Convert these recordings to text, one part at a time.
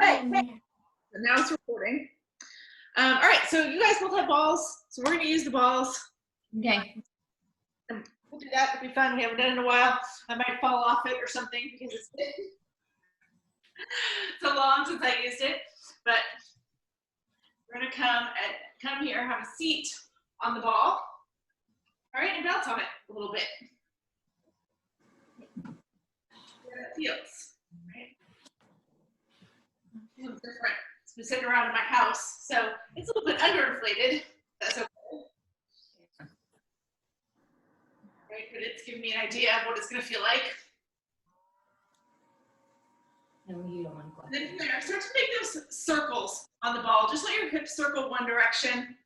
Hey, now it's recording. All right, so you guys both have balls, so we're going to use the balls. Okay. And we'll do that. It'll be fun. We haven't done it in a while. I might fall off it or something because it's been so long since I used it. But we're going to come here, have a seat on the ball. All right, and bounce on it a little bit. See how that feels, right? It feels different. It's been sitting around in my house, so it's a little bit underinflated. That's okay. Right, but it's giving me an idea of what it's going to feel like. No, you don't want to go. Then from there, start to make those circles on the ball. Just let your hips circle one direction.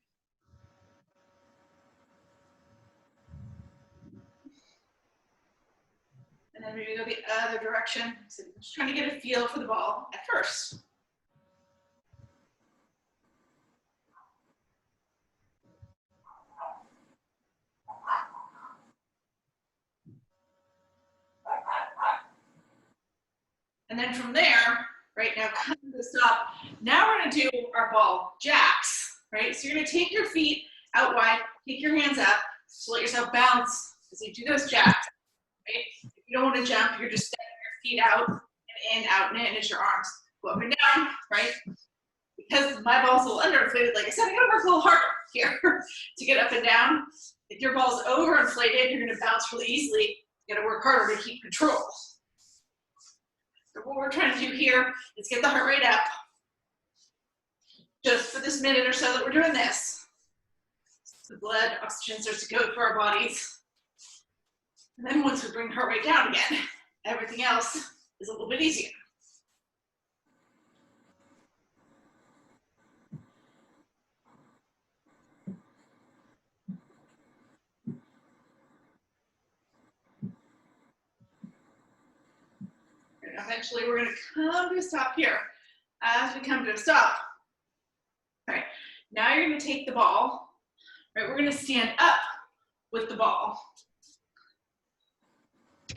And then maybe go the other direction. So I'm just trying to get a feel for the ball at first. And then from there, right now, come to the stop. Now we're going to do our ball jacks, right? So you're going to take your feet out wide, take your hands up, so let yourself bounce as you do those jacks, right? If you don't want to jump, you're just stepping your feet out and in as your arms go up and down, right? Because my ball's a little underinflated, like I said, I got to work a little harder here to get up and down. If your ball's overinflated, you're going to bounce really easily. You got to work harder to keep control. So what we're trying to do here is get the heart rate up just for this minute or so that we're doing this. So the blood, oxygen starts to go through our bodies. And then once we bring the heart rate down again, everything else is a little bit easier. And eventually we're going to come to a stop here. As we come to a stop, all right, now you're going to take the ball, right, we're going to stand up with the ball.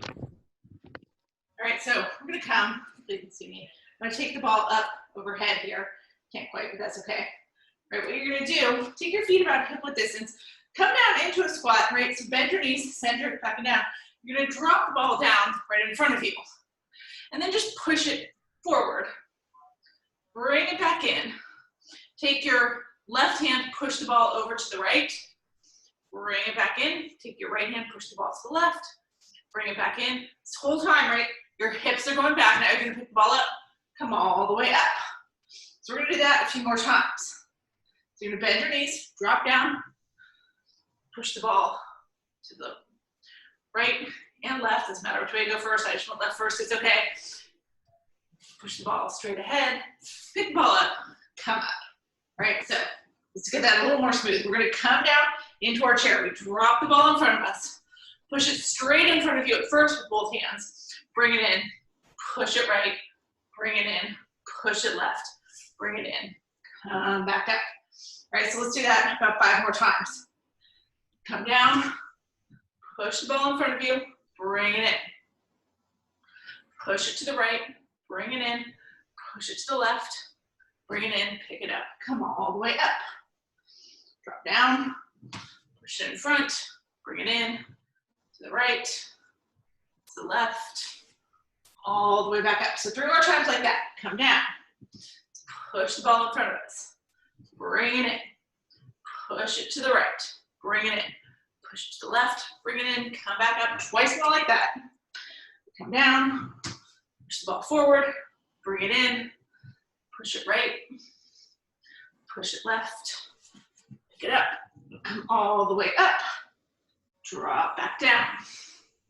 All right, so we're going to come, you can see me, I'm going to take the ball up overhead here. Can't quite, but that's okay. All right, what you're going to do, take your feet about hip width distance, come down into a squat, right, so bend your knees, center it back and down. You're going to drop the ball down right in front of you. And then just push it forward. Bring it back in. Take your left hand, push the ball over to the right. Bring it back in. Take your right hand, push the ball to the left. Bring it back in. This whole time, right, your hips are going back. Now you're going to pick the ball up. Come all the way up. So we're going to do that a few more times. So you're going to bend your knees, drop down, push the ball to the right and left. Doesn't matter which way you go first. I just want left first. It's okay. Push the ball straight ahead. Pick the ball up. Come up. All right, so let's get that a little more smooth. We're going to come down into our chair. We drop the ball in front of us. Push it straight in front of you at first with both hands. Bring it in. Push it right. Bring it in. Push it left. Bring it in. Come back up. All right, so let's do that about 5 more times. Come down. Push the ball in front of you. Bring it in. Push it to the right. Bring it in. Push it to the left. Bring it in. Pick it up. Come all the way up. Drop down. Push it in front. Bring it in. To the right. To the left. All the way back up. So 3 more times like that. Come down. Push the ball in front of us. Bring it in. Push it to the right. Bring it in. Push it to the left, bring it in, come back up, twice more like that. Come down, push the ball forward, bring it in, push it right, push it left, pick it up, come all the way up, drop back down.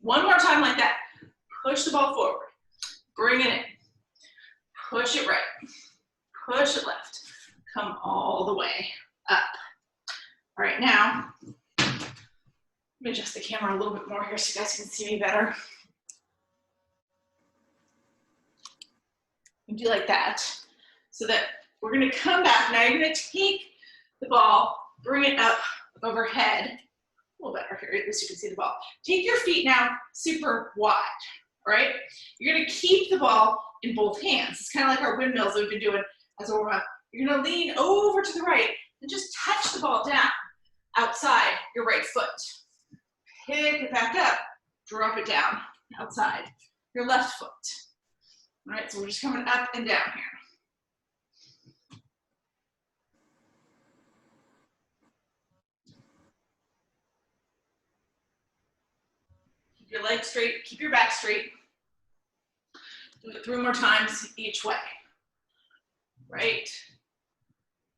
1 more time like that. Push the ball forward, bring it in, push it right, push it left, come all the way up. All right, now, let me adjust the camera a little bit more here so you guys can see me better. And do like that. So that we're going to come back. Now you're going to take the ball, bring it up overhead. A little better here, at least you can see the ball. Take your feet now super wide, right? You're gonna keep the ball in both hands. It's kind of like our windmills that we've been doing as a warm-up. You're gonna lean over to the right and just touch the ball down outside your right foot. Pick it back up, drop it down outside your left foot. All right, so we're just coming up and down here. Keep your legs straight, keep your back straight. Do it 3 more times each way. Right,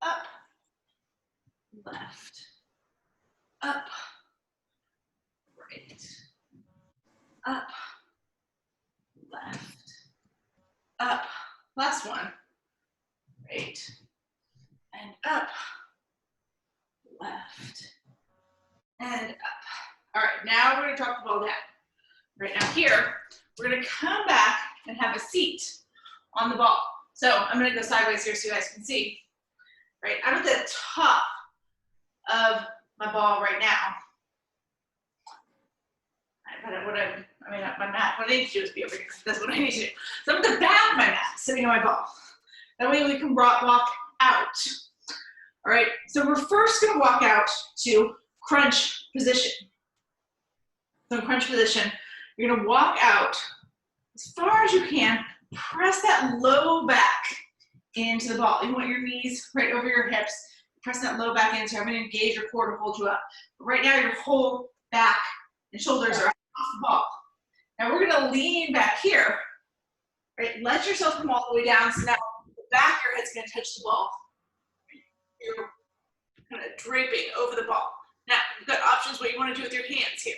up, left, up, right, up, left, up. Last one. Right, and up, left, and up. All right, now we're gonna drop the ball down. Right now here, we're gonna come back and have a seat on the ball. So I'm gonna go sideways here so you guys can see. Right, I'm at the top of my ball right now. What I need to do is be over here. That's what I need to do. So I'm at the back of my mat, sitting on my ball. That way we can walk out. All right, so we're first gonna walk out to crunch position. So in crunch position, you're gonna walk out as far as you can, press that low back into the ball. You want your knees right over your hips, press that low back in, so I'm gonna engage your core to hold you up. But right now your whole back and shoulders are off the ball. Now we're gonna lean back here, right? Let yourself come all the way down, so now the back of your head's gonna touch the ball. You're kind of draping over the ball. Now, you've got options what you want to do with your hands here.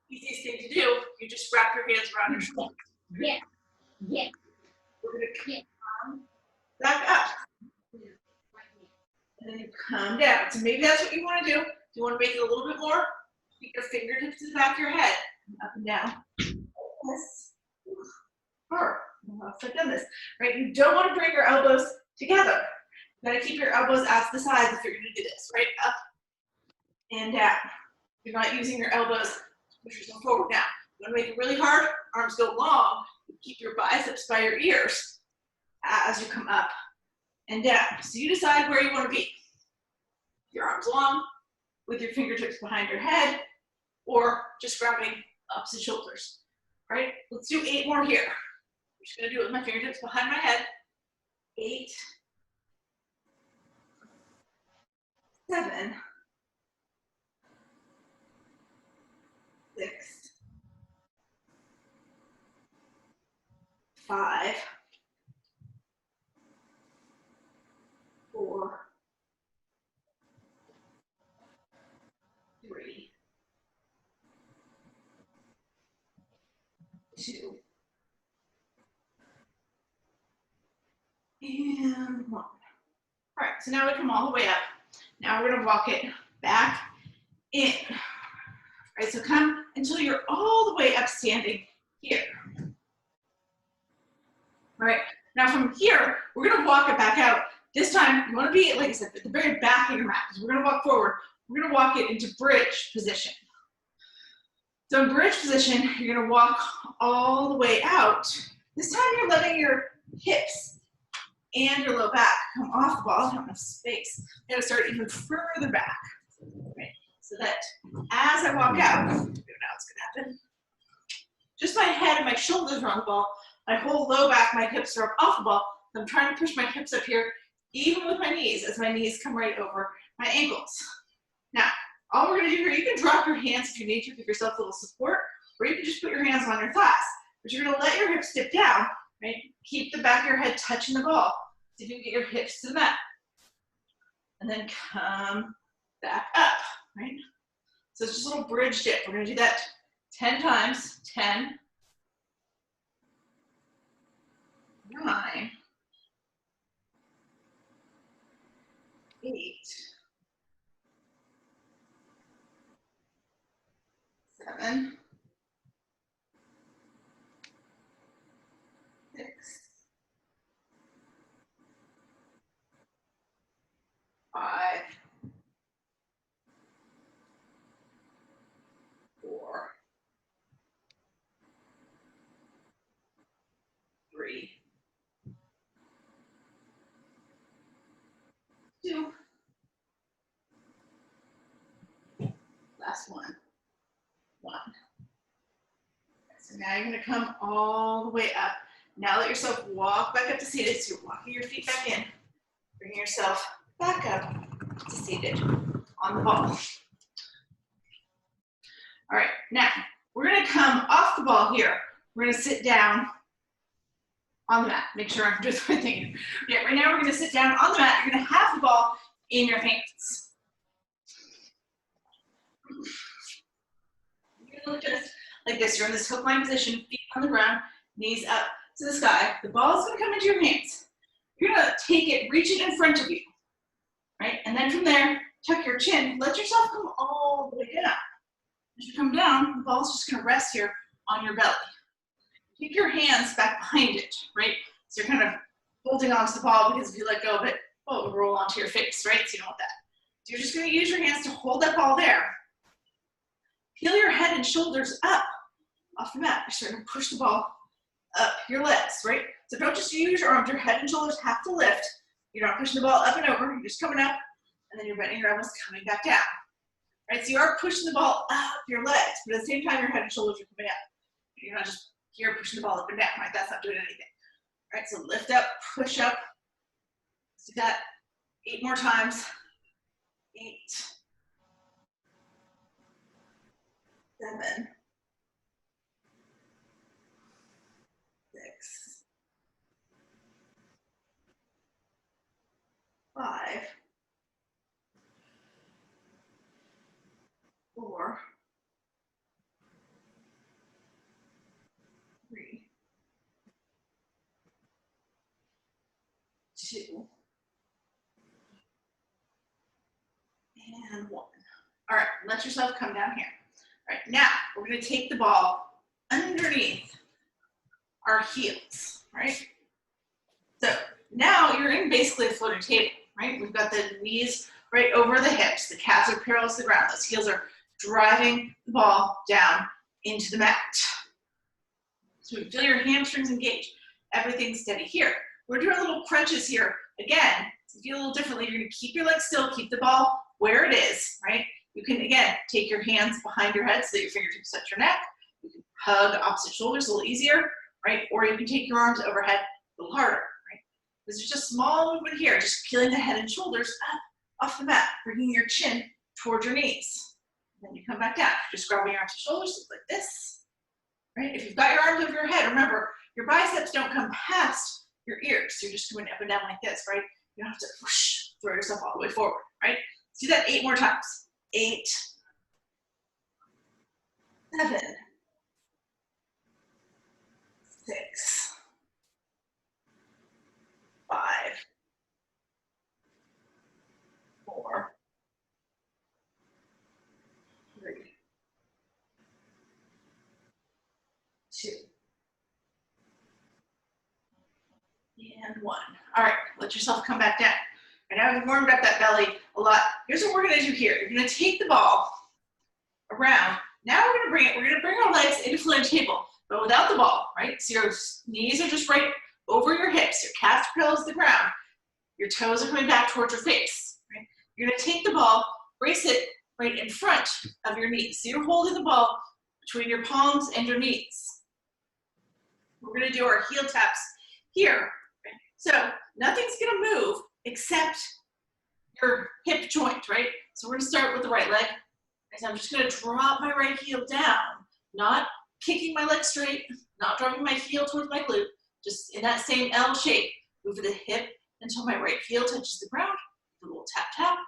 Easiest thing to do, you just wrap your hands around your shoulders. Yeah. Yeah. We're going to come back up. And then you come down. So maybe that's what you want to do. If you want to make it a little bit more, keep your fingertips to the back of your head. Up and down. Yes. I've done this. Right? You don't want to bring your elbows together. You got to keep your elbows out to the sides if you're going to do this. Right? Up and down. You're not using your elbows to push yourself forward now. You want to make it really hard, arms go long, keep your biceps by your ears as you come up and down. So you decide where you want to be. Your arms long, with your fingertips behind your head, or just grabbing opposite shoulders. All right, let's do 8 more here. I'm just going to do it with my fingertips behind my head. 8, 7, 6, 5, 4, 3, 2, and 1. All right, so now we come all the way up. Now we're gonna walk it back in. All right, so come until you're all the way up standing here. All right, now from here, we're gonna walk it back out. This time, you wanna be, like I said, at the very back of your mat, because we're gonna walk forward. We're gonna walk it into bridge position. So in bridge position, you're gonna walk all the way out. This time you're letting your hips and your low back come off the ball. I don't have enough space. I'm gonna start even further back, right? So that as I walk out, now it's gonna happen. Just my head and my shoulders are on the ball. My whole low back, my hips are up off the ball. So I'm trying to push my hips up here, even with my knees, as my knees come right over my ankles. Now, all we're gonna do here, you can drop your hands if you need to, give yourself a little support, or you can just put your hands on your thighs. But you're gonna let your hips dip down, right? Keep the back of your head touching the ball. See if you can get your hips to the mat. And then come back up, right? So it's just a little bridge dip. We're gonna do that 10 times. 10, 9, 8, 7, 6, 5, 4, 3, 2, last one, 1. So now you're gonna come all the way up. Now let yourself walk back up to seated. So you're walking your feet back in, bringing yourself back up to seated on the ball. All right, now we're gonna come off the ball here. We're gonna sit down on the mat. Make sure I'm doing the right thing. Yeah, right now we're gonna sit down on the mat. You're gonna have the ball in your hands. You're gonna look just like this. You're in this hook line position, feet on the ground, knees up to the sky. The ball is gonna come into your hands. You're gonna take it, reach it in front of you, right? And then from there, tuck your chin. Let yourself come all the way down. As you come down, the ball's just gonna rest here on your belly. Keep your hands back behind it, right? So you're kind of holding onto the ball because if you let go of it, well, it will roll onto your face, right? So you don't want that. So you're just gonna use your hands to hold that ball there. Peel your head and shoulders up off the mat. You're starting to push the ball up your legs, right? So don't just use your arms. Your head and shoulders have to lift. You're not pushing the ball up and over. You're just coming up, and then you're bending your elbows, coming back down. Right, so you are pushing the ball up your legs, but at the same time, your head and shoulders are coming up. You're not just here pushing the ball up and down, right? That's not doing anything. All right, so lift up, push up. Let's do that 8 more times. 8, 7, 6, 5, 4, 3, 2, and 1. All right, let yourself come down here. All right, now we're gonna take the ball underneath our heels, right? So now you're in basically a floating table, right? We've got the knees right over the hips, the calves are parallel to the ground, those heels are driving the ball down into the mat. So you feel your hamstrings engaged, everything's steady here. We're doing little crunches here. Again, to feel a little differently, you're gonna keep your legs still, keep the ball where it is, right? You can, again, take your hands behind your head so that your fingertips touch your neck. You can hug opposite shoulders a little easier, right? Or you can take your arms overhead a little harder, right? This is just small movement here, just peeling the head and shoulders up off the mat, bringing your chin towards your knees. Then you come back down, just grabbing your arms to shoulders like this, right? If you've got your arms over your head, remember, your biceps don't come past your ears. So you're just going up and down like this, right? You don't have to whoosh, throw yourself all the way forward, right? Let's do that 8 more times. 8, 7, 6, 5, 4, 3, 2, and 1. All right, let yourself come back down. And now we've warmed up that belly a lot. Here's what we're gonna do here. You're gonna take the ball around. Now we're gonna bring our legs into floating table, but without the ball, right? So your knees are just right over your hips, your calves parallel to the ground. Your toes are coming back towards your face, right? You're gonna take the ball, brace it right in front of your knees. So you're holding the ball between your palms and your knees. We're gonna do our heel taps here. Right? So nothing's gonna move except your hip joint, right? So we're gonna start with the right leg. So I'm just gonna drop my right heel down, not kicking my leg straight, not dropping my heel towards my glute, just in that same L shape. Move the hip until my right heel touches the ground. A little tap, tap,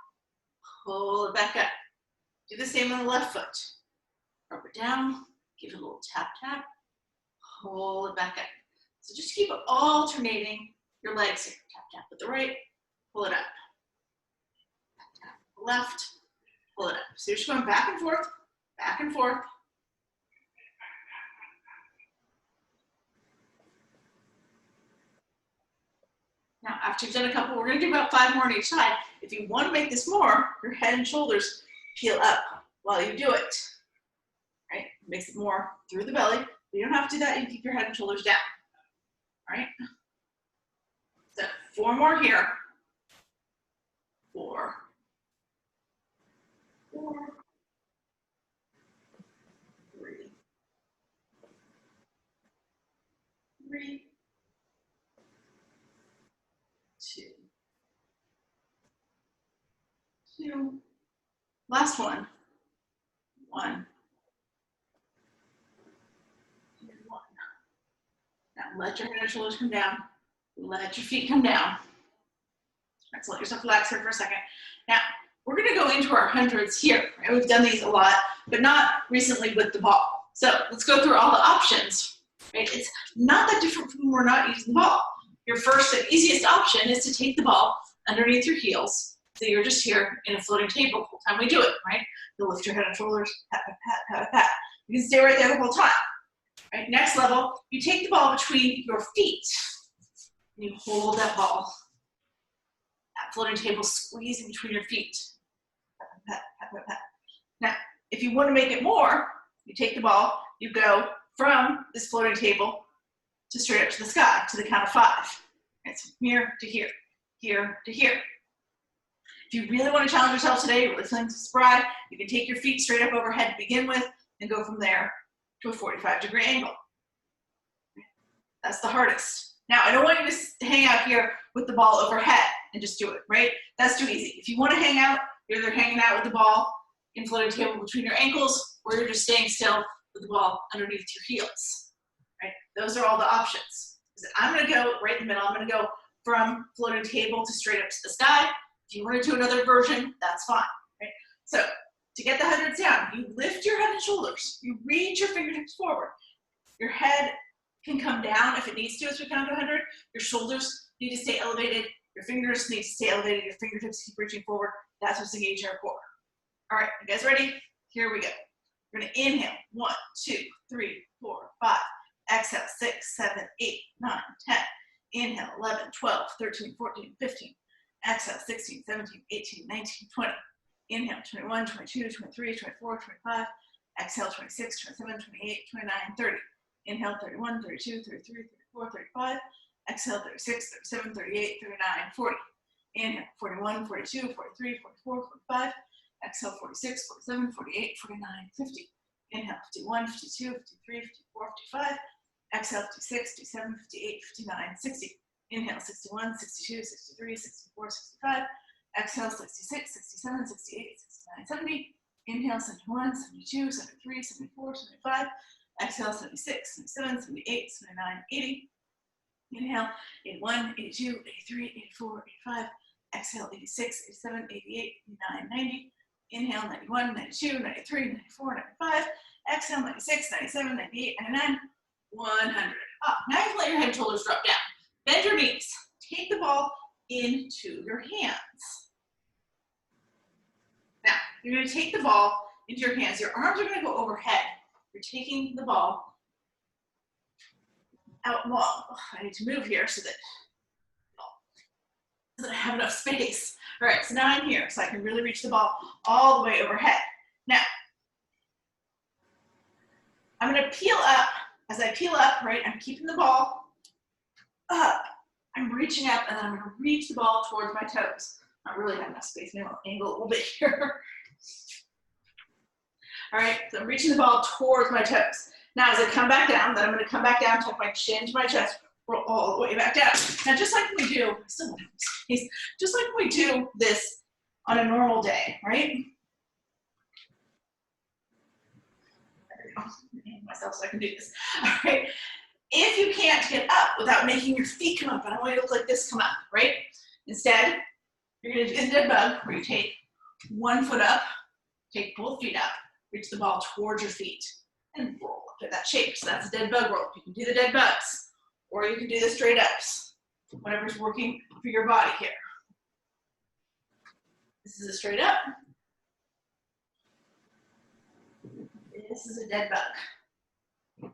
pull it back up. Do the same on the left foot. Drop it down, give it a little tap, tap, pull it back up. So just keep alternating your legs here. Tap, tap with the right, pull it up. Tap, tap with the left, pull it up. So you're just going back and forth, back and forth. Now, after you've done a couple, we're gonna do about 5 more on each side. If you wanna make this more, your head and shoulders peel up while you do it, right? Makes it more through the belly. But you don't have to do that, you can keep your head and shoulders down. all right? So 4 more here. 4, 4, 3, 3, 2, 2. Last one. 1, and 1. Now let your head and shoulders come down. Let your feet come down. Let's let yourself relax here for a second. Now, we're going to go into our hundreds here. Right? We've done these a lot, but not recently with the ball. So let's go through all the options. Right? It's not that different from when we're not using the ball. Your first and easiest option is to take the ball underneath your heels. So you're just here in a floating table the whole time we do it, right? You'll lift your head and shoulders, pat, pat, pat, pat, pat. You can stay right there the whole time. Right? Next level, you take the ball between your feet. And you hold that ball. That floating table squeezing between your feet. Pat, pat, pat, pat, pat. Now, if you want to make it more, you take the ball, you go from this floating table to straight up to the sky, to the count of 5. Right? So here to here, here to here. If you really want to challenge yourself today, you're really feeling spry, you can take your feet straight up overhead to begin with and go from there to a 45-degree angle. That's the hardest. Now, I don't want you to hang out here with the ball overhead and just do it, right? That's too easy. If you want to hang out, you're either hanging out with the ball in floating table between your ankles, or you're just staying still with the ball underneath your heels, right? Those are all the options. I'm going to go right in the middle. I'm going to go from floating table to straight up to the sky. If you want to do another version, that's fine, right? So to get the hundreds down, you lift your head and shoulders. You reach your fingertips forward. Your head can come down if it needs to as we count to 100. Your shoulders need to stay elevated. Your fingers need to stay elevated. Your fingertips keep reaching forward. That's what's engaging our core. All right, you guys ready? Here we go. We're going to inhale. 1, 2, 3, 4, 5. Exhale. 6, 7, 8, 9, 10. Inhale. 11, 12, 13, 14, 15. Exhale. 16, 17, 18, 19, 20. Inhale. 21, 22, 23, 24, 25. Exhale. 26, 27, 28, 29, 30. Inhale. 31, 32, 33, 34, 35. Exhale. 36, 37, 38, 39, 40. Inhale. 41, 42, 43, 44, 45. Exhale. 46, 47, 48, 49, 50. Inhale. 51, 52, 53, 54, 55. Exhale. 56, 57, 58, 59, 60. Inhale. 61, 62, 63, 64, 65. Exhale. 66, 67, 68, 69, 70. Inhale. 71, 72, 73, 74, 75. Exhale. 76, 77, 78, 79, 80. Inhale. 81, 82, 83, 84, 85. Exhale. 86, 87, 88, 89, 90. Inhale. 91, 92, 93, 94, 95. Exhale. 96, 97, 98, 99, 100. Now you can let your head and shoulders drop down. Bend your knees. Take the ball into your hands. Now, you're going to take the ball into your hands. Your arms are going to go overhead. You're taking the ball out long. Oh, I need to move here so that I have enough space. All right, so now I'm here, so I can really reach the ball all the way overhead. Now, I'm going to peel up. As I peel up, right, I'm keeping the ball up. I'm reaching up, and then I'm going to reach the ball towards my toes. I really have enough space. Maybe I'll angle a little bit here. All right, so I'm reaching the ball towards my toes. Now, as I come back down, then I'm going to come back down, tuck my chin to my chest, roll all the way back down. Now, just like we do, just like we do this on a normal day, right? There we go. I'm aiming myself so I can do this. All right. If you can't get up without making your feet come up, I don't want you to look like this come up, right? Instead, you're going to do the dead bug, where you take one foot up, take both feet up, reach the ball towards your feet, and roll up to that shape. So that's a dead bug roll. You can do the dead bugs, or you can do the straight ups, whatever's working for your body here. This is a straight up. This is a dead bug.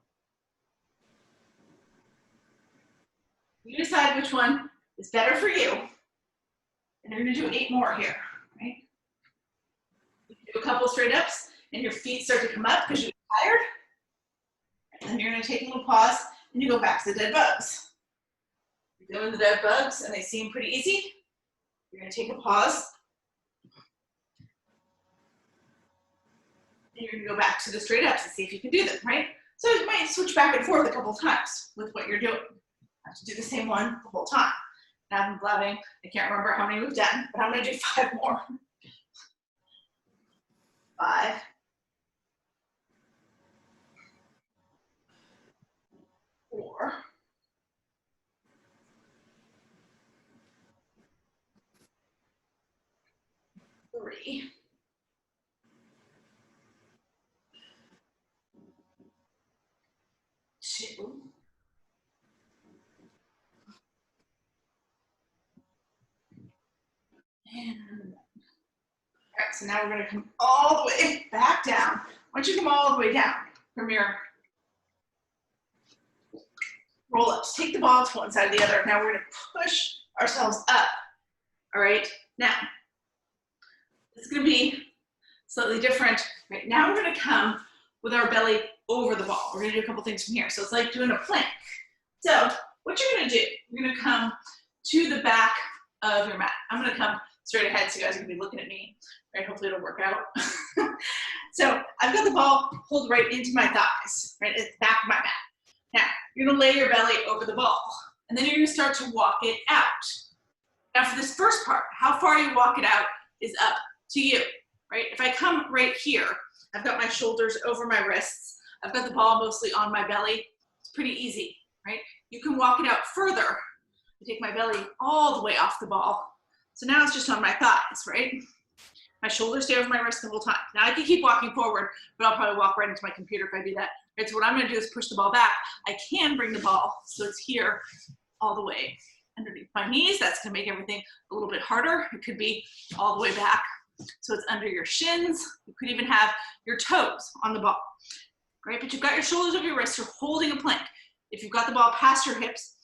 You decide which one is better for you, and you're going to do 8 more here, right? You can do a couple straight ups, and your feet start to come up because you're tired. And then you're going to take a little pause, and you go back to the dead bugs. You're doing the dead bugs and they seem pretty easy. You're gonna take a pause. And you're gonna go back to the straight ups and see if you can do them, right? So you might switch back and forth a couple times with what you're doing. You have to do the same one the whole time. Now I'm blabbing, I can't remember how many we've done, but I'm gonna do 5 more. 5. 4. 3. 2. And all right, so now we're gonna come all the way back down. Once you come all the way down from your roll ups, take the ball to one side or the other. Now we're gonna push ourselves up. All right, now it's gonna be slightly different. Right now we're gonna come with our belly over the ball. We're gonna do a couple things from here. So it's like doing a plank. So what you're gonna do, you're gonna come to the back of your mat. I'm gonna come straight ahead so you guys are gonna be looking at me. Right, hopefully it'll work out. So I've got the ball pulled right into my thighs, right at the back of my mat. Now, you're gonna lay your belly over the ball, and then you're gonna start to walk it out. Now for this first part, how far you walk it out is up to you, right? If I come right here, I've got my shoulders over my wrists, I've got the ball mostly on my belly, it's pretty easy, right? You can walk it out further. I take my belly all the way off the ball. So now it's just on my thighs, right? My shoulders stay over my wrist the whole time. Now I can keep walking forward, but I'll probably walk right into my computer if I do that. Right, so what I'm gonna do is push the ball back. I can bring the ball, so it's here all the way underneath my knees. That's gonna make everything a little bit harder. It could be all the way back, so it's under your shins. You could even have your toes on the ball, right? But you've got your shoulders over your wrists, you're holding a plank. If you've got the ball past your hips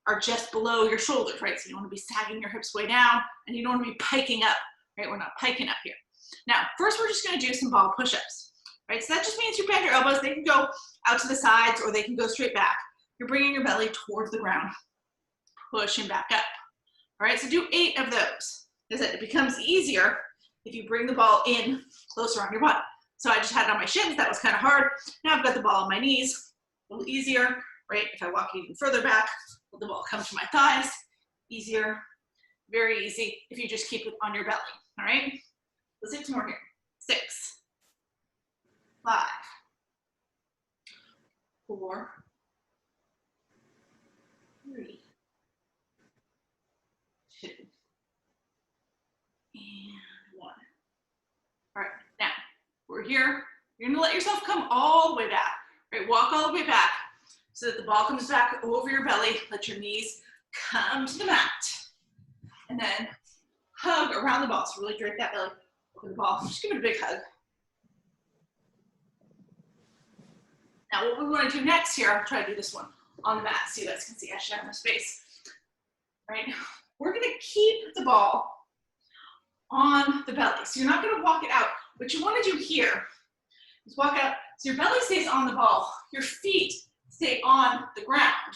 are just below your shoulders, right? So you don't wanna be sagging your hips way down, and you don't wanna be piking up. Right, we're not piking up here. Now, first we're just gonna do some ball push-ups, right? So that just means you bend your elbows, they can go out to the sides or they can go straight back. You're bringing your belly towards the ground, pushing back up. All right, so do 8 of those. As it becomes easier if you bring the ball in closer on your butt. So I just had it on my shins, that was kind of hard. Now I've got the ball on my knees, a little easier, right? If I walk even further back, let the ball come to my thighs, easier, very easy if you just keep it on your belly. All right, let's do 2 more here. 6, 5, 4, 3, 2, and 1. All right, now we're here. You're gonna let yourself come all the way back. Right, walk all the way back so that the ball comes back over your belly. Let your knees come to the mat, and then hug around the ball. So really drape that belly over the ball. Just give it a big hug. Now what we want to do next here, I'll try to do this one on the mat so you guys can see I should have enough space. Right? We're going to keep the ball on the belly. So you're not going to walk it out. What you want to do here is walk out so your belly stays on the ball. Your feet stay on the ground,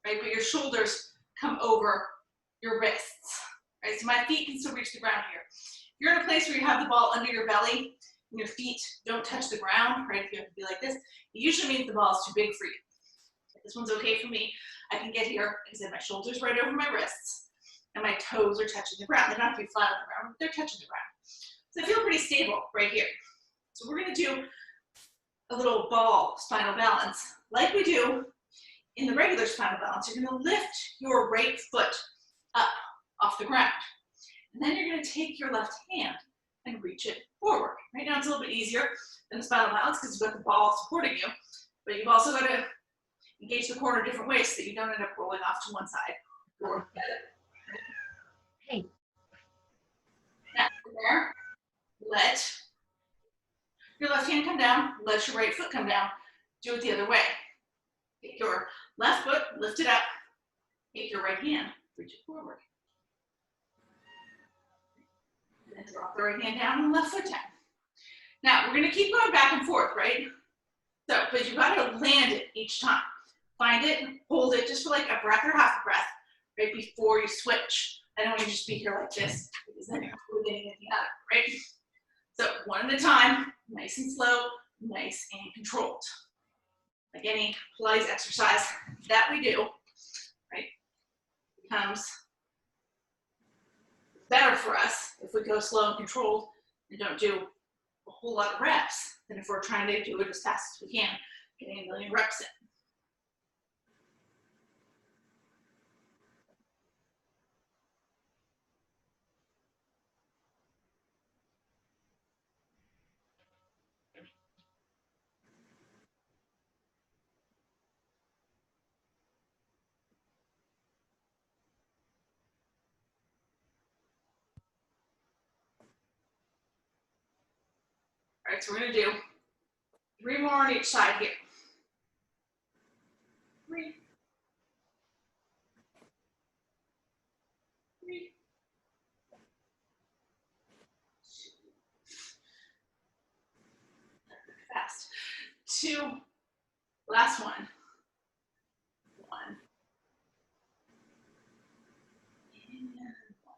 right? But your shoulders come over your wrists. Right, so my feet can still reach the ground here. If you're in a place where you have the ball under your belly and your feet don't touch the ground, right, if you have to be like this, it usually means the ball is too big for you. If this one's okay for me, I can get here, like I said, my shoulders right over my wrists, and my toes are touching the ground. They don't have to be flat on the ground, but they're touching the ground. So I feel pretty stable right here. So we're gonna do a little ball spinal balance. Like we do in the regular spinal balance, you're gonna lift your right foot up off the ground. And then you're gonna take your left hand and reach it forward. Right now it's a little bit easier than the spinal balance because you've got the ball supporting you, but you've also got to engage the core in different ways so that you don't end up rolling off to one side or the other. Hey. Now from there, let your left hand come down, let your right foot come down, do it the other way. Take your left foot, lift it up, take your right hand, reach it forward. And then drop the right hand down and the left foot down. Now, we're gonna keep going back and forth, right? So, but you've got to land it each time. find it, hold it just for like a breath or half a breath, right before you switch. I don't want you to just be here like this, because then you're not getting anything out of it, right? So one at a time, nice and slow, nice and controlled. Like any Pilates exercise that we do, right, becomes better for us if we go slow and controlled and don't do a whole lot of reps than if we're trying to do it as fast as we can, getting a million reps in. All right, so we're gonna do 3 more on each side here. 3, 3, 2, fast, 2, last one, 1, and 1.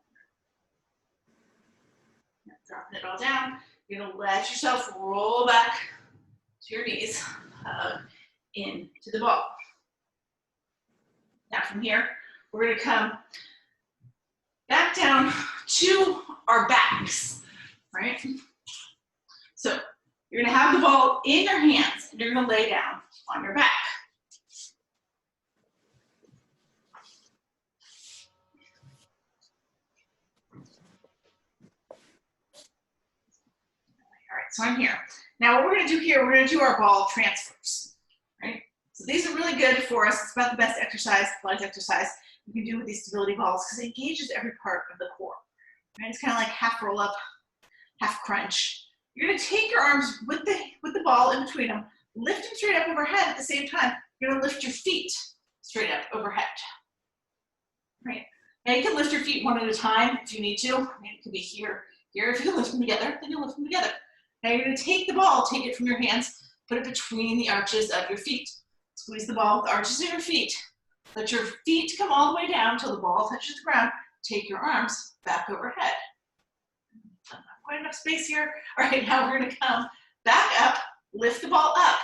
Now, dropping it all down, you're gonna let yourself roll back to your knees, hug into the ball. Now from here, we're gonna come back down to our backs, right? So you're gonna have the ball in your hands and you're gonna lay down on your back. All right, so I'm here. Now what we're gonna do here, we're gonna do our ball transfers, right? So these are really good for us. It's about the best exercise, Pilates exercise you can do with these stability balls because it engages every part of the core, right? It's kind of like half roll up, half crunch. You're gonna take your arms with the ball in between them, lift them straight up overhead at the same time. You're gonna lift your feet straight up overhead, right? Now you can lift your feet one at a time if you need to. I mean, it could be here. If you can lift them together, then you lift them together. Now you're gonna take the ball, take it from your hands, put it between the arches of your feet. Squeeze the ball with the arches of your feet. Let your feet come all the way down until the ball touches the ground. Take your arms back overhead. Not quite enough space here. All right, now we're gonna come back up, lift the ball up.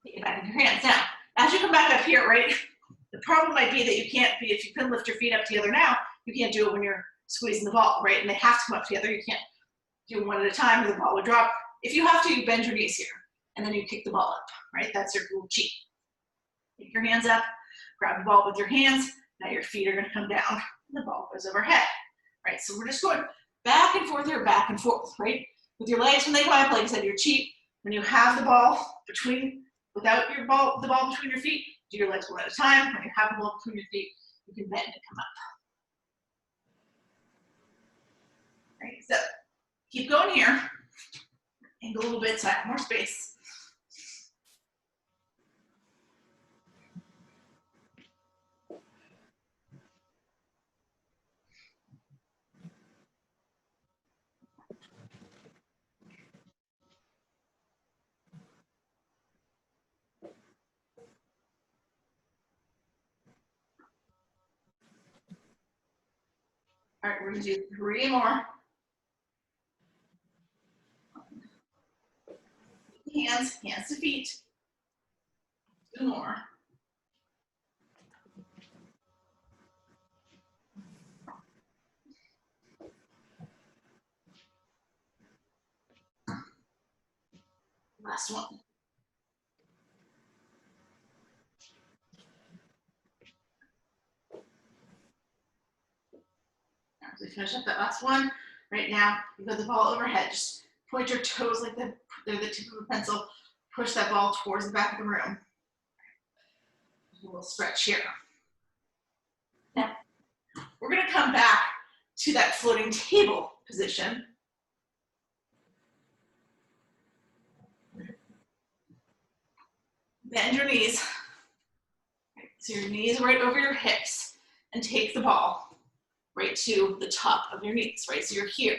Take it back in your hands. Now, as you come back up here, right, the problem might be that you can't be, if you couldn't lift your feet up together now, you can't do it when you're squeezing the ball, right? And they have to come up together. You can't do one at a time or the ball would drop. If you have to, you bend your knees here and then you kick the ball up, right? That's your little cheat. Take your hands up, grab the ball with your hands. Now your feet are gonna come down and the ball goes overhead, right? So we're just going back and forth here, back and forth, right? With your legs, when they go up, like I said, your cheat. When you have the ball between, without the ball between your feet, do your legs one at a time. When you have the ball between your feet, you can bend and come up. Right, so keep going here. Angle a little bit so I have more space. All right, we're gonna do 3 more. Hands to feet. 2 more. Last one. Now, as we finish up that last one, right now, you got the ball overhead. Just point your toes like they're the tip of a pencil. Push that ball towards the back of the room. A little stretch here. Now, we're gonna come back to that floating table position. Bend your knees. So your knees are right over your hips and take the ball right to the top of your knees, right? So you're here.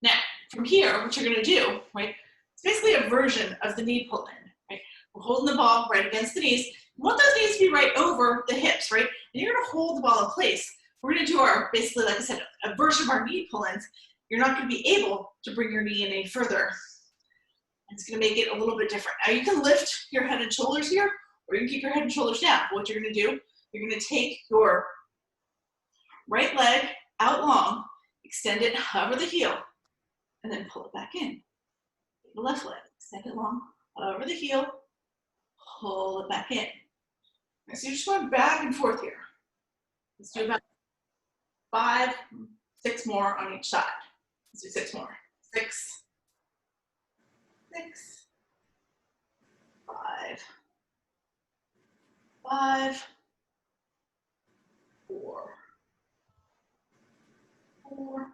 Now, from here, what you're gonna do, right? It's basically a version of the knee pull in, right? We're holding the ball right against the knees. We want those knees to be right over the hips, right? And you're gonna hold the ball in place. We're gonna do our, basically, like I said, a version of our knee pull-ins. You're not gonna be able to bring your knee in any further. It's gonna make it a little bit different. Now you can lift your head and shoulders here, or you can keep your head and shoulders down. What you're gonna do, you're gonna take your right leg out long, extend it over the heel, and then pull it back in. The left leg, extend it long, over the heel, pull it back in. Right, so you're just going back and forth here. Let's do about 5, 6 more on each side. Let's do 6 more. 6, 6, 5, 5, 4, 4,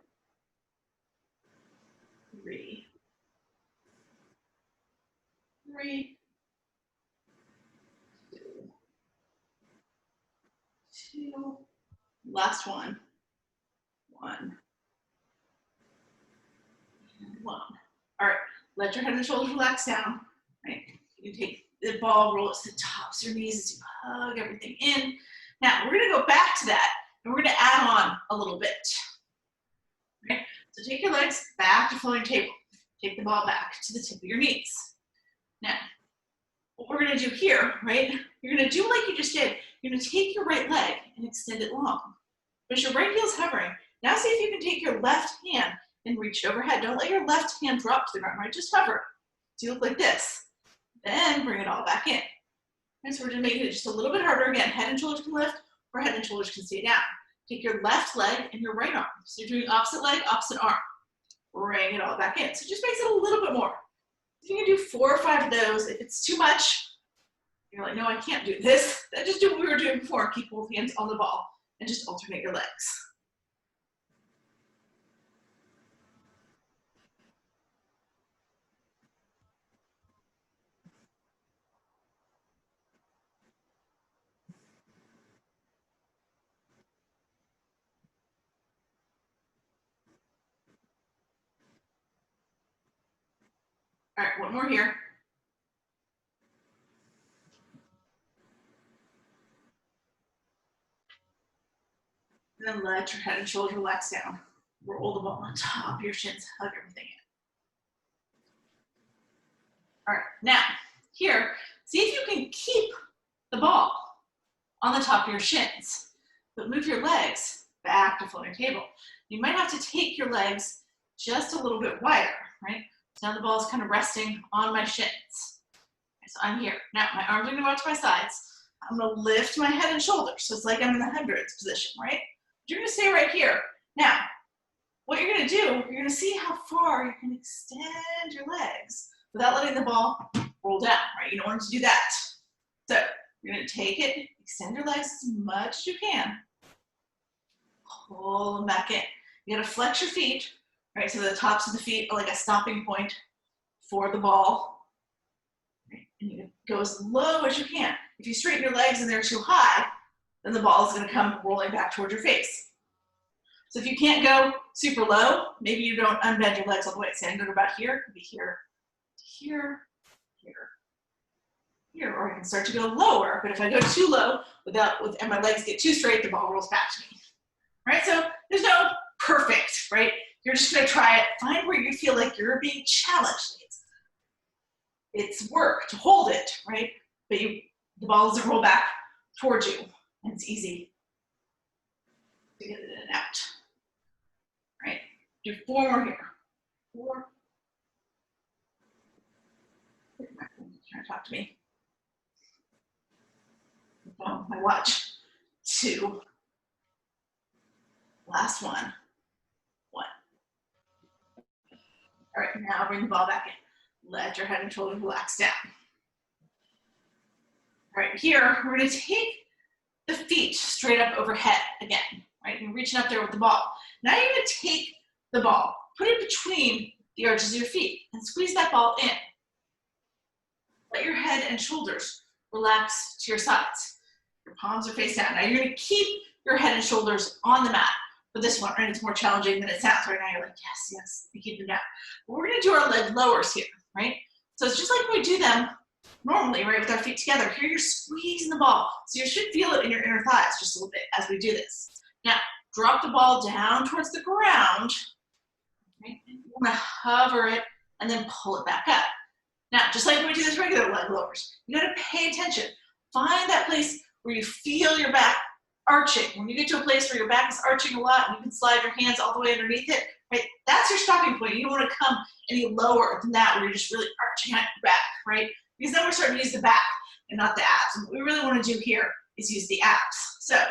3, 3, 2, 2. Last one. 1, and 1. All right, let your head and shoulders relax down. Right, you can take the ball, roll it to the tops of your knees as you hug everything in. Now we're gonna go back to that, and we're gonna add on a little bit. Okay, so take your legs back to floating table. Take the ball back to the tip of your knees. Now, what we're gonna do here, right? You're gonna do like you just did. You're gonna take your right leg and extend it long. But your right heel's hovering. Now see if you can take your left hand and reach it overhead. Don't let your left hand drop to the ground, right? Just hover. So you look like this. Then bring it all back in. And so we're just making it just a little bit harder. Again, head and shoulders can lift, or head and shoulders can stay down. Take your left leg and your right arm. So you're doing opposite leg, opposite arm. Bring it all back in. So it just makes it a little bit more. If you can do 4 or 5 of those, if it's too much, you're like, no, I can't do this. Then just do what we were doing before. Keep both hands on the ball and just alternate your legs. All right, one more here. And then let your head and shoulders relax down. Roll the ball on top of your shins, hug everything in. All right, now here, see if you can keep the ball on the top of your shins, but move your legs back to floating table. You might have to take your legs just a little bit wider, right? So now the ball is kind of resting on my shins. So I'm here. Now my arms are gonna go out to my sides. I'm gonna lift my head and shoulders. So it's like I'm in the hundreds position, right? You're gonna stay right here. Now, what you're gonna do, you're gonna see how far you can extend your legs without letting the ball roll down, right? You don't want to do that. So you're gonna take it, extend your legs as much as you can. Pull them back in. You gotta flex your feet, right? So the tops of the feet are like a stopping point for the ball. Right? And you go as low as you can. If you straighten your legs and they're too high, then the ball is gonna come rolling back towards your face. So if you can't go super low, maybe you don't unbend your legs all the way. Say I'm gonna go about here, could be here, here, here, here, or I can start to go lower, but if I go too low and my legs get too straight, the ball rolls back to me. Right, so there's no perfect, right? You're just gonna try it, find where you feel like you're being challenged. It's work to hold it, right? But the ball doesn't roll back towards you, and it's easy to get it in and out. Right, do 4 more here. 4. Trying to talk to me. Oh, my watch. 2. Last one. 1. All right, now bring the ball back in. Let your head and shoulders relax down. All right, here, we're gonna take the feet straight up overhead again, right? You're reaching up there with the ball. Now you're gonna take the ball, put it between the arches of your feet, and squeeze that ball in. Let your head and shoulders relax to your sides. Your palms are face down. Now you're gonna keep your head and shoulders on the mat for this one, right? It's more challenging than it sounds. Right now you're like, yes, you keep them down. But we're gonna do our leg lowers here, right? So it's just like we do them normally, right, with our feet together. Here you're squeezing the ball. So you should feel it in your inner thighs just a little bit as we do this. Now, drop the ball down towards the ground. Right? You want to hover it and then pull it back up. Now, just like when we do this regular leg lowers, you got to pay attention. Find that place where you feel your back arching. When you get to a place where your back is arching a lot and you can slide your hands all the way underneath it, right? That's your stopping point. You don't want to come any lower than that where you're just really arching at your back, right? Because then we're starting to use the back and not the abs. And what we really want to do here is use the abs. So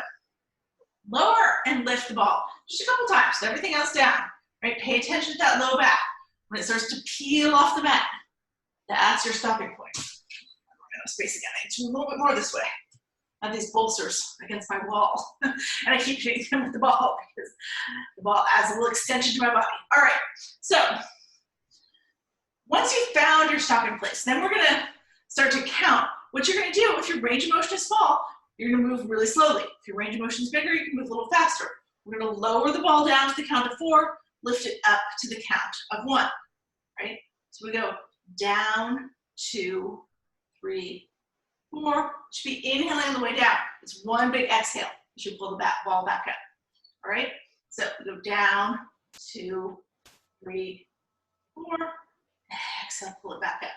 lower and lift the ball just a couple times. Set everything else down, right? Pay attention to that low back. When it starts to peel off the mat, that's your stopping point. We're gonna space again. I need to move a little bit more this way. I have these bolsters against my wall, and I keep hitting them with the ball because the ball adds a little extension to my body. All right, so once you've found your stopping place, then we're gonna start to count. What you're gonna do if your range of motion is small, you're gonna move really slowly. If your range of motion is bigger, you can move a little faster. We're gonna lower the ball down to the count of 4, lift it up to the count of 1, right? So we go down, 2, 3, 4. Should be inhaling on the way down. It's one big exhale. You should pull the ball back up. All right? So we go down, 2, 3, 4. Exhale, pull it back up.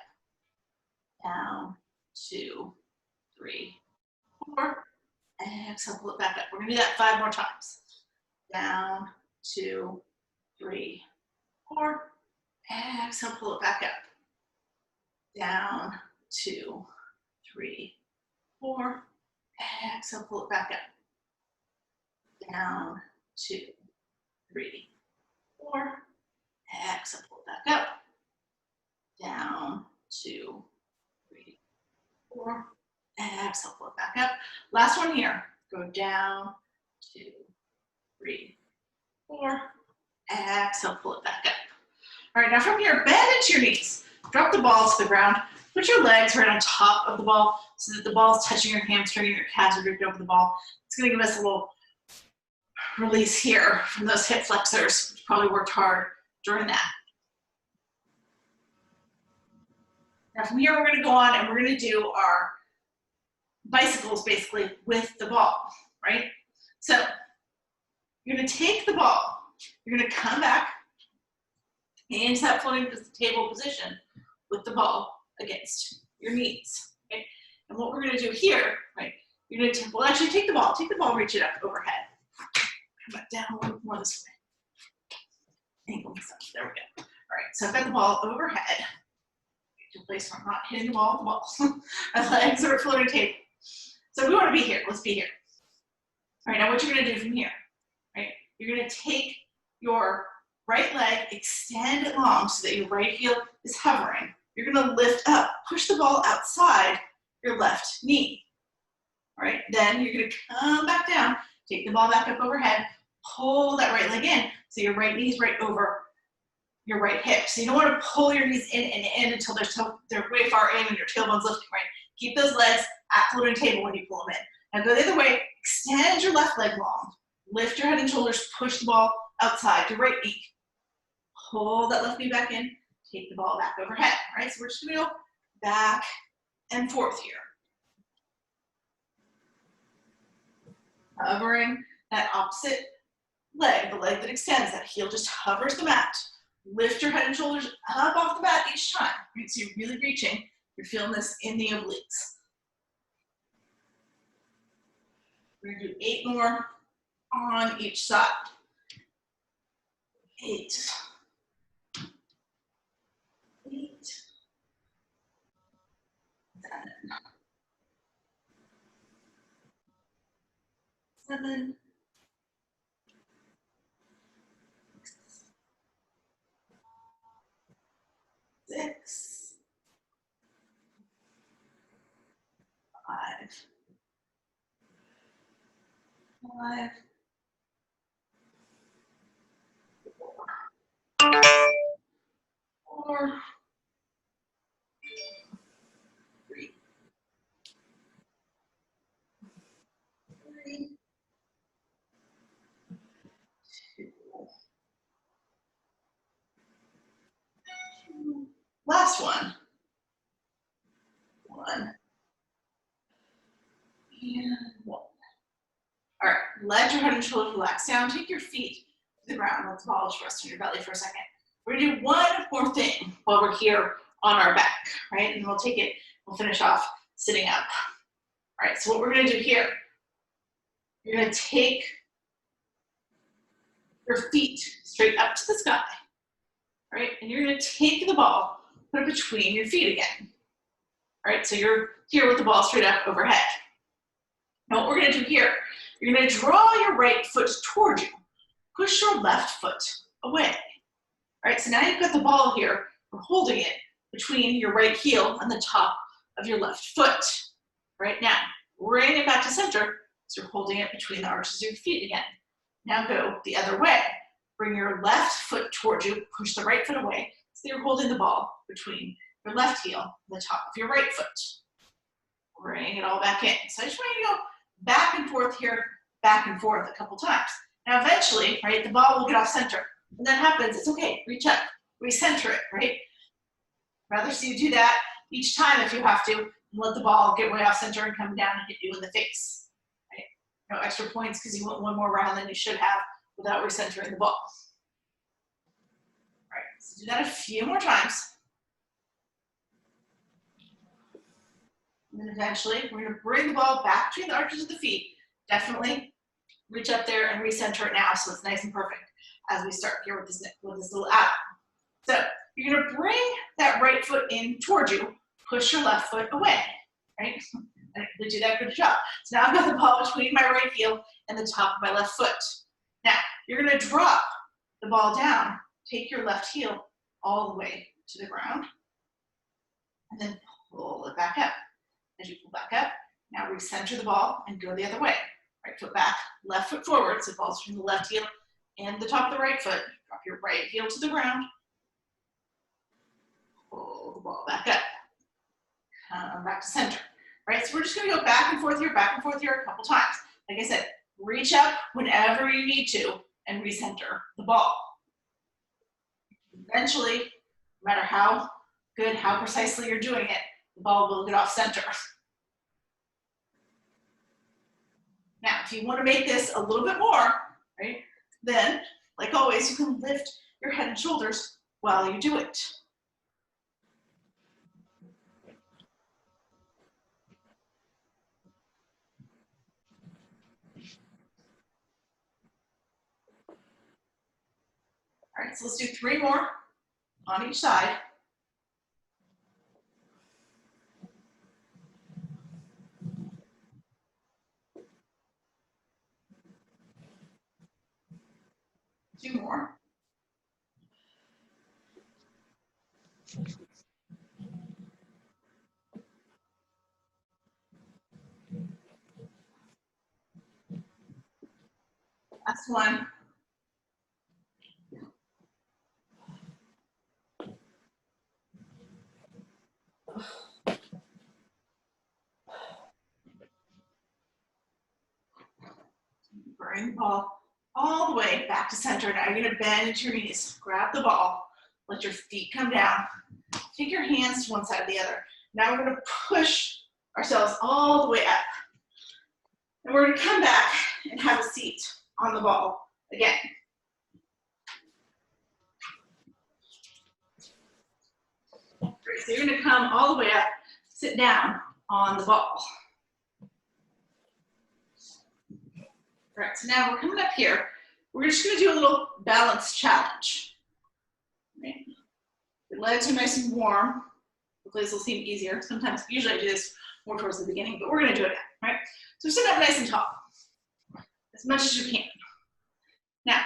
Down, 2, 3, 4. Exhale, pull it back up. We're gonna do that 5 more times. Down, 2, 3, 4. Exhale, pull it back up. Down, 2, 3, 4. Exhale, pull it back up. Down, 2, 3, 4. Exhale, pull it back up. Down, 2, 3, 4. Exhale, pull it back up. Last one here. Go down, 2, 3, 4. Exhale, pull it back up. All right, now from here, bend into your knees. Drop the ball to the ground. Put your legs right on top of the ball so that the ball is touching your hamstring and your calves are draped over the ball. It's going to give us a little release here from those hip flexors, which probably worked hard during that. Now from here, we're going to go on and we're going to do our bicycles basically with the ball, right? So you're going to take the ball. You're going to come back into that floating table position with the ball against your knees, okay? And what we're gonna do here, right, you're gonna well actually take the ball, reach it up overhead. Come back down a little bit more this way. Angle this up, there we go. All right, so I've got the ball overhead. To a place where I'm not hitting the ball with the ball. My legs are floating table. So we wanna be here, let's be here. All right, now what you're gonna do from here, right? You're gonna take your right leg, extend it long so that your right heel is hovering. You're gonna lift up, push the ball outside your left knee. All right, then you're gonna come back down, take the ball back up overhead, pull that right leg in so your right knee's right over your right hip. So you don't wanna pull your knees in and in until they're way far in and your tailbone's lifting, right? Keep those legs at floating table when you pull them in. Now go the other way, extend your left leg long, lift your head and shoulders, push the ball outside your right knee. Pull that left knee back in, take the ball back overhead, right? So we're just gonna go back and forth here. Hovering that opposite leg, the leg that extends, that heel just hovers the mat. Lift your head and shoulders up off the mat each time, right? So you're really reaching, you're feeling this in the obliques. We're gonna do 8 more on each side. 8. 8. 7. 6. 5. 5. 4. 3. 3. 2. Last one. 1. And one. All right, let your head and shoulders relax down. Take your feet to the ground. Let the ball just rest on your belly for a second. We're gonna do one more thing while we're here on our back, right? And we'll take it, we'll finish off sitting up. All right, so what we're gonna do here, you're gonna take your feet straight up to the sky, right? And you're gonna take the ball, put it between your feet again. All right, so you're here with the ball straight up overhead. Now what we're gonna do here, you're gonna draw your right foot toward you. Push your left foot away. All right, so now you've got the ball here. We're holding it between your right heel and the top of your left foot. Right now, bring it back to center. So you're holding it between the arches of your feet again. Now go the other way. Bring your left foot towards you. Push the right foot away. So you're holding the ball between your left heel and the top of your right foot. Bring it all back in. So I just want you to go back and forth here, back and forth a couple times. Now eventually, right, the ball will get off center. When that happens, it's okay, reach up, recenter it, right? Rather see you do that each time if you have to, and let the ball get way off center and come down and hit you in the face, right? No extra points because you went one more round than you should have without recentering the ball. All right, so do that a few more times. And then eventually, we're gonna bring the ball back between the arches of the feet. Definitely reach up there and recenter it now so it's nice and perfect as we start here with this little add-on. So you're gonna bring that right foot in towards you, push your left foot away, right? And we do that, good job. So now I've got the ball between my right heel and the top of my left foot. Now, you're gonna drop the ball down, take your left heel all the way to the ground, and then pull it back up. As you pull back up, now recenter the ball and go the other way. Right foot back, left foot forward, so it falls between the left heel and the top of the right foot. Drop your right heel to the ground. Pull the ball back up. Come back to center. Right, so we're just gonna go back and forth here a couple times. Like I said, reach up whenever you need to and recenter the ball. Eventually, no matter how good, how precisely you're doing it, the ball will get off center. Now, if you want to make this a little bit more, right, then, like always, you can lift your head and shoulders while you do it. All right, so let's do 3 more on each side. Two more. Last one. Bring the ball all the way back to center. Now you're gonna bend into your knees. Grab the ball, let your feet come down. Take your hands to one side or the other. Now we're gonna push ourselves all the way up. And we're gonna come back and have a seat on the ball again. Great, so you're gonna come all the way up, sit down on the ball. All right, so now we're coming up here. We're just gonna do a little balance challenge. Right? Your legs are nice and warm. Hopefully this will seem easier. Sometimes, usually I do this more towards the beginning, but we're gonna do it now, right? So sit up nice and tall, as much as you can. Now,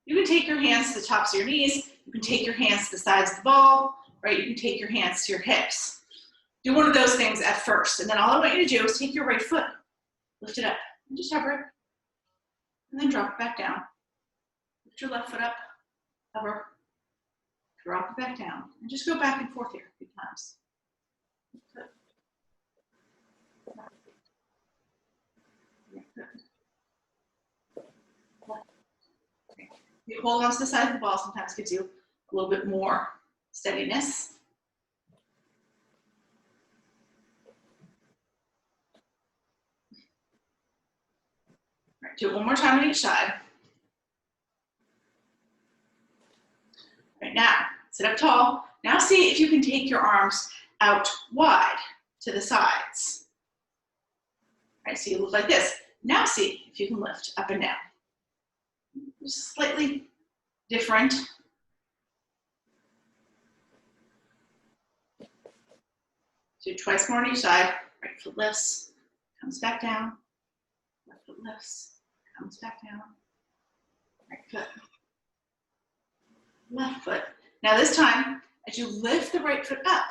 you can take your hands to the tops of your knees. You can take your hands to the sides of the ball, right? You can take your hands to your hips. Do one of those things at first, and then all I want you to do is take your right foot, lift it up, and just hover it, and then drop it back down. Lift your left foot up, hover, drop it back down, and just go back and forth here a few times. Good. You hold on to the side of the ball, sometimes gives you a little bit more steadiness. right, do it one more time on each side. All right, now, sit up tall. Now see if you can take your arms out wide to the sides. All right, so you look like this. Now see if you can lift up and down. Just slightly different. Do twice more on each side. Right foot lifts, comes back down. Left foot lifts, comes back down. Right foot, left foot. Now this time, as you lift the right foot up,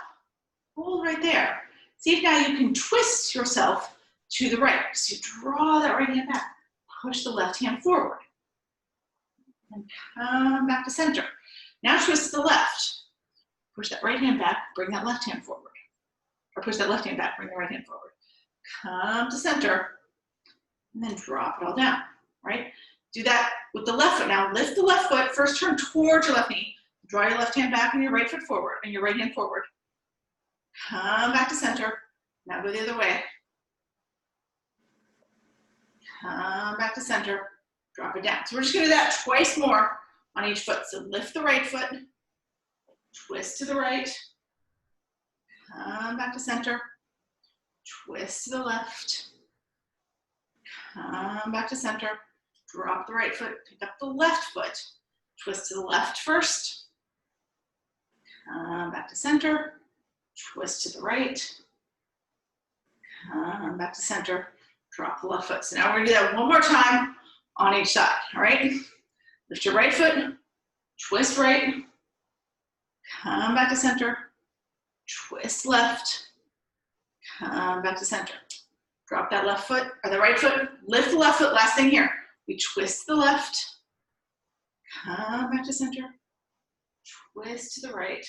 hold right there. See if now you can twist yourself to the right. So you draw that right hand back, push the left hand forward, and come back to center. Now twist to the left. Push that right hand back, bring that left hand forward. Or push that left hand back, bring the right hand forward. Come to center, and then drop it all down, right? Do that with the left foot. Now lift the left foot, first turn towards your left knee. Draw your left hand back and your right foot forward, and your right hand forward. Come back to center. Now go the other way. Come back to center, drop it down. So we're just gonna do that twice more on each foot. So lift the right foot, twist to the right, come back to center, twist to the left, come back to center, drop the right foot, pick up the left foot, twist to the left first, come back to center, twist to the right, come back to center, drop the left foot. So now we're gonna do that one more time on each side, all right? Lift your right foot, twist right, come back to center, twist left, come back to center. Drop that left foot, or the right foot, lift the left foot, last thing here. We twist the left, come back to center, twist to the right,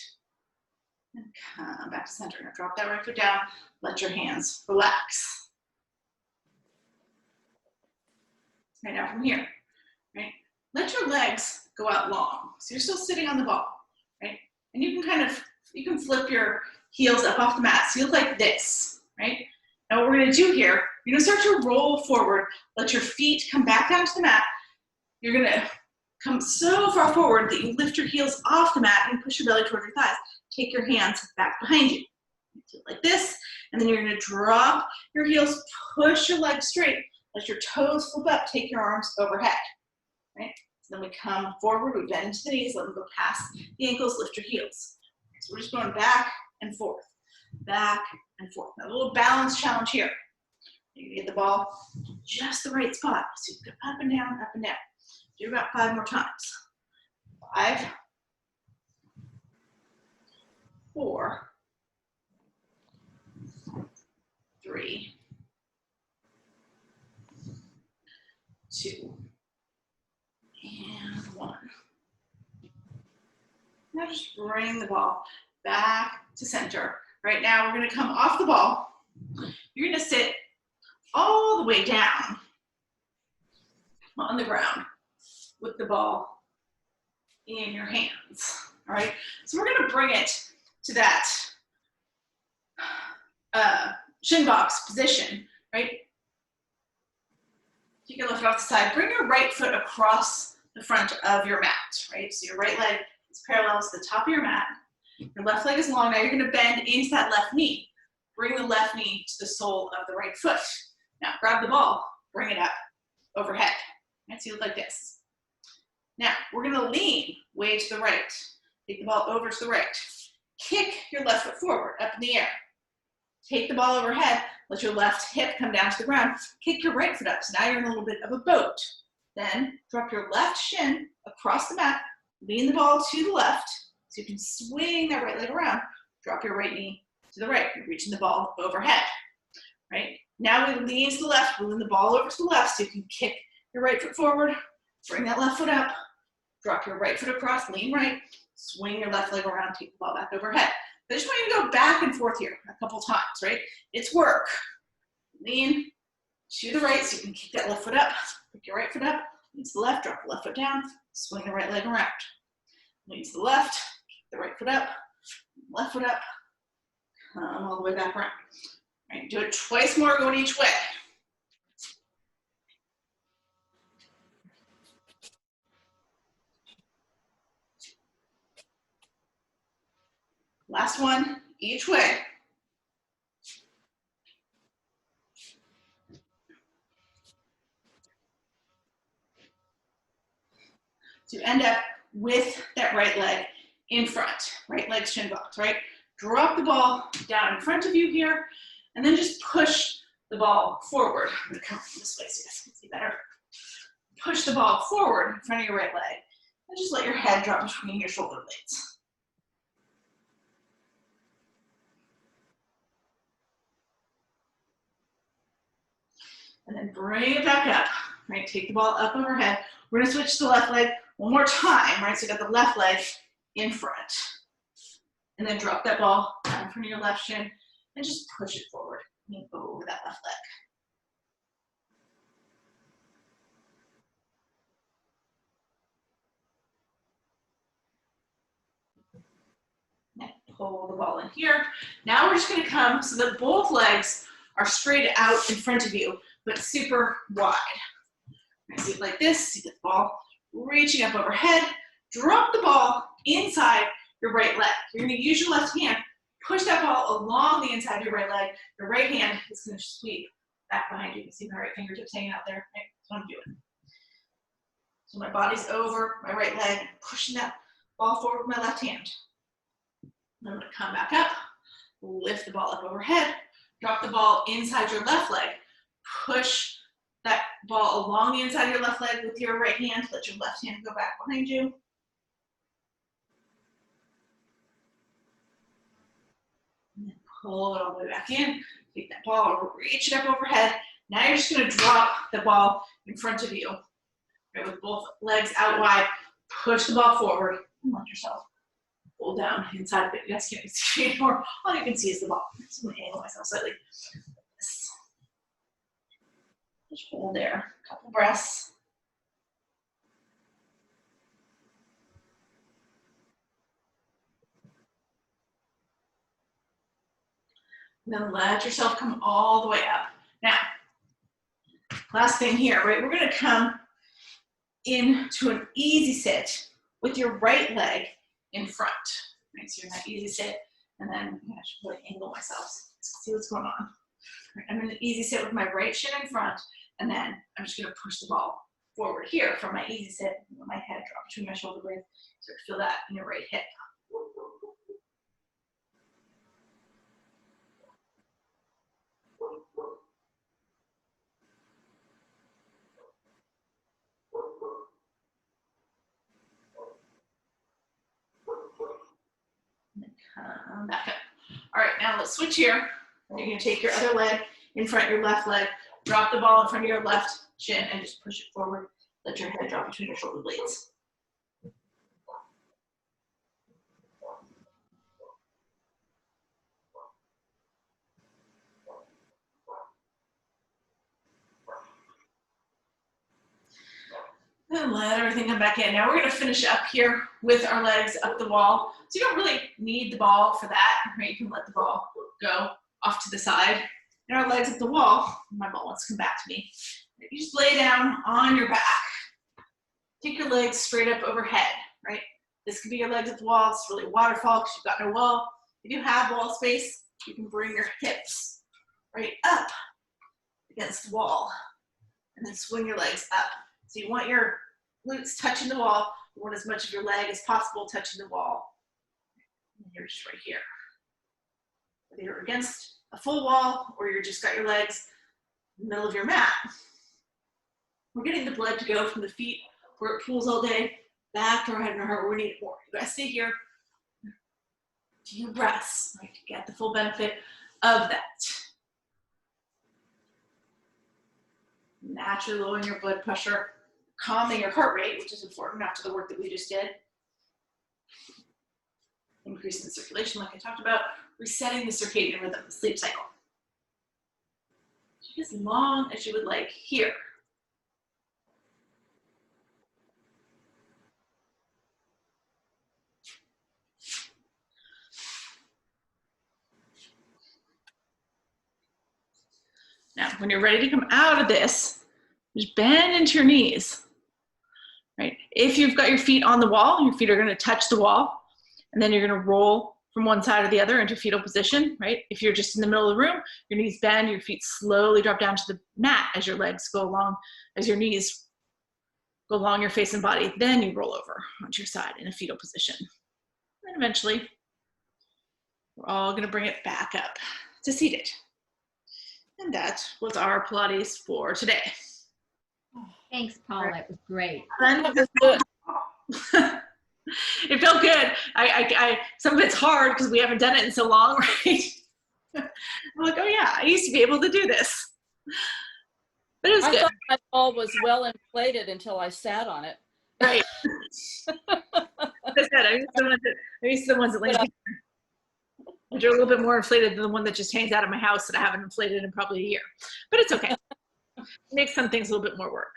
and come back to center. Now drop that right foot down, let your hands relax. Right now from here, right? Let your legs go out long. So you're still sitting on the ball, right? And you can flip your heels up off the mat. So you look like this, right? Now what we're gonna do here, you're gonna start to roll forward. Let your feet come back down to the mat. You're gonna come so far forward that you lift your heels off the mat and push your belly toward your thighs. Take your hands back behind you. Do it like this, and then you're gonna drop your heels, push your legs straight. Let your toes flip up, take your arms overhead, right? So then we come forward, we bend into the knees, let them go past the ankles, lift your heels. So we're just going back and forth, back and forth. Now a little balance challenge here. You get the ball just the right spot. So you go up and down, up and down. Do about 5 more times. 5, 4, 3, 2, and 1. Now just bring the ball back to center. Right now we're going to come off the ball. You're going to sit all the way down on the ground with the ball in your hands. All right, so we're going to bring it to that shin box position, right? You can lift it off the side. Bring your right foot across the front of your mat, right? So your right leg is parallel to the top of your mat. Your left leg is long. Now you're going to bend into that left knee. Bring the left knee to the sole of the right foot. Now grab the ball, bring it up overhead. Right? So you look like this. Now we're going to lean way to the right. Take the ball over to the right. Kick your left foot forward, up in the air. Take the ball overhead. Let your left hip come down to the ground. Kick your right foot up. So now you're in a little bit of a boat. Then drop your left shin across the mat. Lean the ball to the left so you can swing that right leg around. Drop your right knee to the right. You're reaching the ball overhead. Right? Now we lean to the left. We lean the ball over to the left so you can kick your right foot forward. Bring that left foot up. Drop your right foot across. Lean right. Swing your left leg around. Take the ball back overhead. I just want you to go back and forth here a couple times, right? It's work. Lean to the right so you can kick that left foot up. Pick your right foot up. Lean to the left. Drop the left foot down. Swing the right leg around. Lean to the left. Kick the right foot up. Left foot up. Come all the way back around. All right, do it twice more going each way. Last one, each way. So you end up with that right leg in front, right leg shin box, right? Drop the ball down in front of you here, and then just push the ball forward. I'm gonna come this way so you guys can see better. Push the ball forward in front of your right leg, and just let your head drop between your shoulder blades. And then bring it back up, right? Take the ball up overhead. We're gonna switch to the left leg one more time, right? So you got the left leg in front. And then drop that ball down in front of your left shin and just push it forward and over that left leg. And pull the ball in here. Now we're just gonna come so that both legs are straight out in front of you, but super wide. See it like this, see the ball reaching up overhead. Drop the ball inside your right leg. You're gonna use your left hand, push that ball along the inside of your right leg. Your right hand is gonna sweep back behind you. You can see my right fingertips hanging out there, right? That's what I'm doing. So my body's over my right leg, pushing that ball forward with my left hand. I'm gonna come back up, lift the ball up overhead, drop the ball inside your left leg, push that ball along the inside of your left leg with your right hand. Let your left hand go back behind you. And then pull it all the way back in. Take that ball, reach it up overhead. Now you're just gonna drop the ball in front of you. Right, with both legs out wide, push the ball forward and let yourself pull down inside of it. You guys can't see anymore. All you can see is the ball. So I'm gonna angle myself slightly. Just hold there, a couple breaths. And then let yourself come all the way up. Now, last thing here, right? We're gonna come into an easy sit with your right leg in front. Right, so you're in that easy sit, and then I'm gonna really angle myself so see what's going on. Right, I'm in an easy sit with my right shin in front, and then I'm just gonna push the ball forward here from my easy sit, let my head drop between my shoulder blades. So feel that in your right hip. And then come back up. All right, now let's switch here. You're gonna take your other leg in front of your left leg, drop the ball in front of your left shin, and just push it forward. Let your head drop between your shoulder blades. And let everything come back in. Now we're gonna finish up here with our legs up the wall. So you don't really need the ball for that, right? You can let the ball go off to the side. And our legs up the wall, my ball wants to come back to me. You just lay down on your back. Take your legs straight up overhead, right? This could be your legs at the wall. It's really waterfall because you've got no wall. If you have wall space, you can bring your hips right up against the wall and then swing your legs up. So you want your glutes touching the wall. You want as much of your leg as possible touching the wall. And you're just right here. Whether you're against a full wall or you're just got your legs in the middle of your mat. We're getting the blood to go from the feet where it pools all day back to our head and our heart. We need more. You guys stay here. Few breaths, right, to get the full benefit of that. Naturally lowering your blood pressure, calming your heart rate, which is important after the work that we just did. Increasing the circulation, like I talked about, resetting the circadian rhythm, the sleep cycle. As long as you would like here. Now, when you're ready to come out of this, just bend into your knees, right? If you've got your feet on the wall, your feet are gonna touch the wall, and then you're gonna roll from one side or the other into fetal position, right? If you're just in the middle of the room, your knees bend, your feet slowly drop down to the mat as your legs go along, as your knees go along your face and body. Then you roll over onto your side in a fetal position. And eventually, we're all gonna bring it back up to seated. And that was our Pilates for today. Thanks, Paul. That was great. That was good. It felt good. Some of it's hard because we haven't done it in so long, right? I'm like, oh yeah, I used to be able to do this. But it was I good. thought my ball was well inflated until I sat on it. Right. Like I said, I'm used to the ones that lean, which are a little bit more inflated than the one that just hangs out of my house that I haven't inflated in probably a year. But it's okay. It makes some things a little bit more work.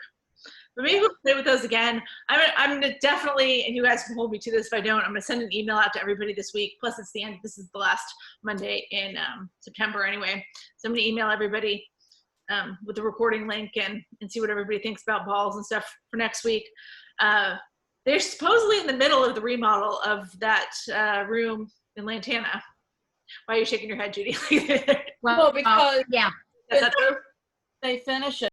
But maybe we'll play with those again. I'm gonna definitely, and you guys can hold me to this if I don't, I'm gonna send an email out to everybody this week. Plus it's the end, this is the last Monday in September anyway. So I'm gonna email everybody with the recording link and see what everybody thinks about balls and stuff for next week. They're supposedly in the middle of the remodel of that room in Lantana. Why are you shaking your head, Judy? Well, because yeah. Is that true? they finish it.